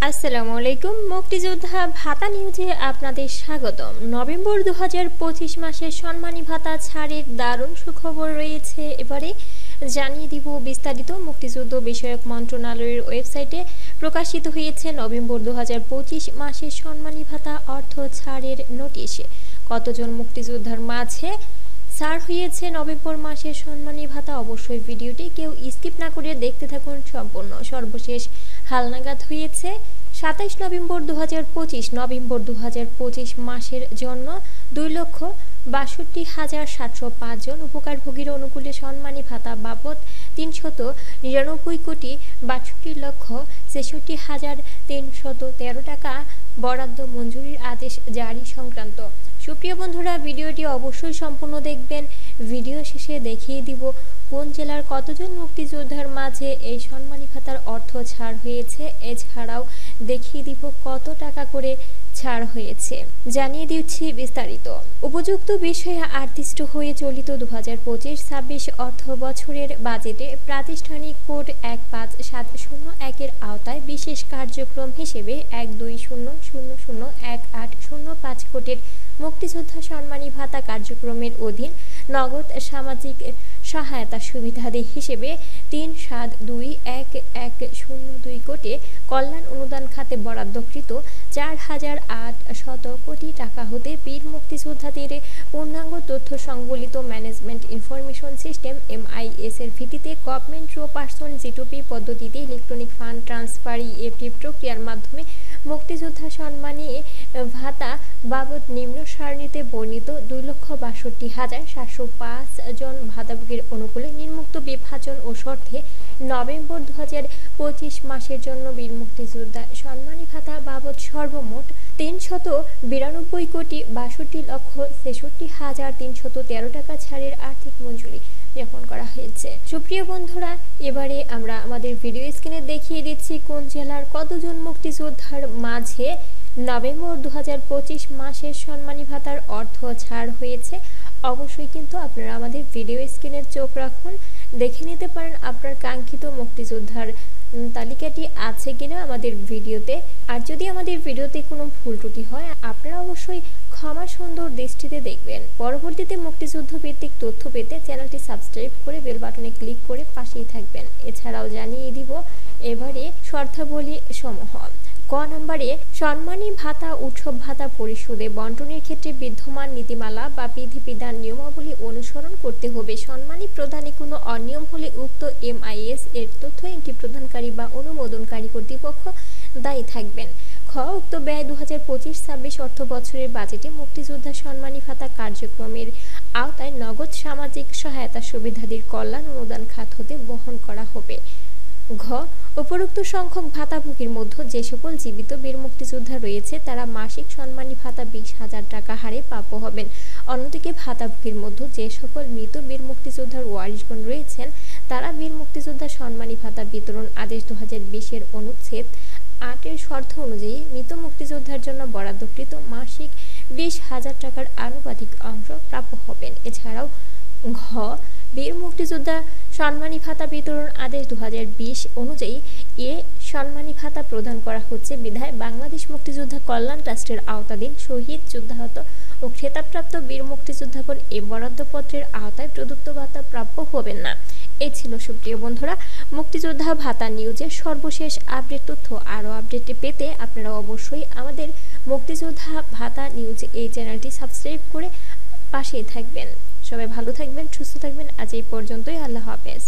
আসসালামু আলাইকুম। মুক্তিযোদ্ধা ভাতা নিউজে আপনাদের স্বাগতম। নভেম্বর 2025 মাসের সম্মানী ভাতা ছাড়ের দারুণ সুখবর রয়েছে। এবারে জানিয়ে দিব বিস্তারিত। মুক্তিযুদ্ধ বিষয়ক মন্ত্রণালয়ের ওয়েবসাইটে প্রকাশিত হয়েছে নভেম্বর 2025 মাসের সম্মানী ভাতা অর্থ ছাড়ের নোটিশ। কতজন মুক্তিযোদ্ধার মাঝে ছাড় হয়েছে নভেম্বর মাসের সম্মানী ভাতা, অবশ্যই ভিডিওটি কেউ স্কিপ না করে দেখতে থাকুন সম্পূর্ণ। সর্বশেষ হালনাগাদ হয়েছে 27 নভেম্বর 2025 মাসের জন্য 2,62,705 জন উপকারভোগীর অনুকূলে সম্মানী ভাতা বাবদ 399,62,63,313 টাকা বরাদ্দ মঞ্জুরির আদেশ জারি সংক্রান্ত। সুপ্রিয় বন্ধুরা, ভিডিওটি অবশ্যই সম্পূর্ণ দেখবেন। ভিডিও শেষে দেখিয়ে দিব কোন জেলার কতজন মুক্তিযোদ্ধার মাঝে এই সম্মানী ভাতার অর্থ ছাড় হয়েছে। এছাড়াও দেখিয়ে দিব কত টাকা করে ছাড় হয়েছে, জানিয়ে দিচ্ছি বিস্তারিত। উপযুক্ত বিষয়ে আর্দিষ্ট হয়ে চলিত 2025-26 অর্থ বছরের বাজেটে প্রাতিষ্ঠানিক কোড 15701-এর আওতায় বিশেষ কার্যক্রম হিসেবে 120001805 কোটির মুক্তিযোদ্ধা সম্মানী ভাতা কার্যক্রমের অধীন নগদ সামাজিক সহায়তা সুবিধাদি হিসেবে 3721102 কোটি, কল্যাণ অনুদান খাতে বরাদ্দকৃত 4,800 কোটি টাকা হতে বীর মুক্তিযোদ্ধাদের পূর্ণাঙ্গ তথ্য সংবলিত ম্যানেজমেন্ট ইনফরমেশন সিস্টেম MIS এর ভিত্তিতে গভর্নমেন্ট টু পারসন G2P পদ্ধতিতে ইলেকট্রনিক ফান্ড ট্রান্সফার EFT প্রক্রিয়ার মাধ্যমে মুক্তিযোদ্ধা সম্মানী ভাতা বাবদ নিম্ন সারণীতে বর্ণিত 2,62,705 জন ভাতাভোগীর অনুকূলে নিম্নোক্ত বিভাজন ও শর্তে নভেম্বর 2025 মাসের জন্য বীর মুক্তিযোদ্ধা সম্মানী ভাতা বাবদ সর্বমোট 392,62,63,313 টাকা ছাড়ের আর্থিক মঞ্জুরি জ্ঞাপন করা হয়েছে। সুপ্রিয় বন্ধুরা, এবারে আমরা আমাদের ভিডিও স্ক্রিনে দেখিয়ে দিচ্ছি কোন জেলার কতজন মুক্তিযোদ্ধার মাঝে নভেম্বর 2025 মাসের সম্মানী ভাতার অর্থ ছাড় হয়েছে। অবশ্যই কিন্তু আপনারা আমাদের ভিডিও স্ক্রিনে চোখ রাখুন, দেখে নিতে পারেন আপনার কাঙ্ক্ষিত মুক্তিযোদ্ধার তালিকাটি আছে কিনা আমাদের ভিডিওতে। আর যদি আমাদের ভিডিওতে কোনো ভুল ত্রুটি হয় আপনারা অবশ্যই ক্ষমা সুন্দর দৃষ্টিতে দেখবেন। পরবর্তীতে মুক্তিযুদ্ধ ভিত্তিক তথ্য পেতে চ্যানেলটি সাবস্ক্রাইব করে বেল বাটনে ক্লিক করে পাশেই থাকবেন। এছাড়াও জানিয়ে দিব এবারে শর্তাবলী সমূহ। ক নম্বরে, সম্মানী ভাতা উৎসব ভাতা পরিশোধে বন্টনের ক্ষেত্রে বিদ্যমান নীতিমালা বা বিধিবিধান নিয়মাবলী অনুসরণ করতে হবে। সম্মানী প্রদানে কোনো অনিয়ম হলে উক্ত MIS এর তথ্য এন্ট্রি প্রদানকারী বা অনুমোদনকারী কর্তৃপক্ষ দায়ী থাকবেন। খ, উক্ত ব্যয় 2025-26 অর্থ বছরের বাজেটে মুক্তিযোদ্ধা সম্মানী ভাতা কার্যক্রমের আওতায় নগদ সামাজিক সহায়তা সুবিধাদির কল্যাণ অনুদান খাত হতে বহন করা হবে। ঘ, উপরোক্ত সংখ্যক ভাতাভোগীর মধ্যে যে সকল জীবিত বীর মুক্তিযোদ্ধা রয়েছে তারা মাসিক সম্মানী ভাতা 20,000 টাকা হারে প্রাপ্য হবেন। অন্যদিকে ভাতাভোগীর মধ্যে যে সকল মৃত বীর মুক্তিযোদ্ধার ওয়ারিশগণ রয়েছেন তারা বীর মুক্তিযোদ্ধা সম্মানী ভাতা বিতরণ আদেশ 2020-এর অনুচ্ছেদ 8-এর শর্ত অনুযায়ী মৃত মুক্তিযোদ্ধার জন্য বরাদ্দকৃত মাসিক 20,000 টাকার আনুপাতিক অংশ প্রাপ্য হবেন। এছাড়াও ঘ, বীর মুক্তিযোদ্ধা সম্মানী ভাতা বিতরণ আদেশ 2020 অনুযায়ী সম্মানী ভাতা প্রদান করা হচ্ছে বিধায় বাংলাদেশ মুক্তিযোদ্ধা কল্যাণ ট্রাস্টের আওতাধীন শহীদ, যুদ্ধাহত ও খেতাবপ্রাপ্ত বীর মুক্তিযোদ্ধাগণ এই বরাদ্দপত্রের আওতায় প্রদত্ত ভাতা প্রাপ্য হবেন না। এই ছিল সুপ্রিয় বন্ধুরা মুক্তিযোদ্ধা ভাতা নিউজের সর্বশেষ আপডেট তথ্য। আরও আপডেট পেতে আপনারা অবশ্যই আমাদের মুক্তিযোদ্ধা ভাতা নিউজ এই চ্যানেলটি সাবস্ক্রাইব করে পাশেই থাকবেন। সবাই ভালো থাকবেন, সুস্থ থাকবেন। আজ এই পর্যন্তই। আল্লাহ হাফেজ।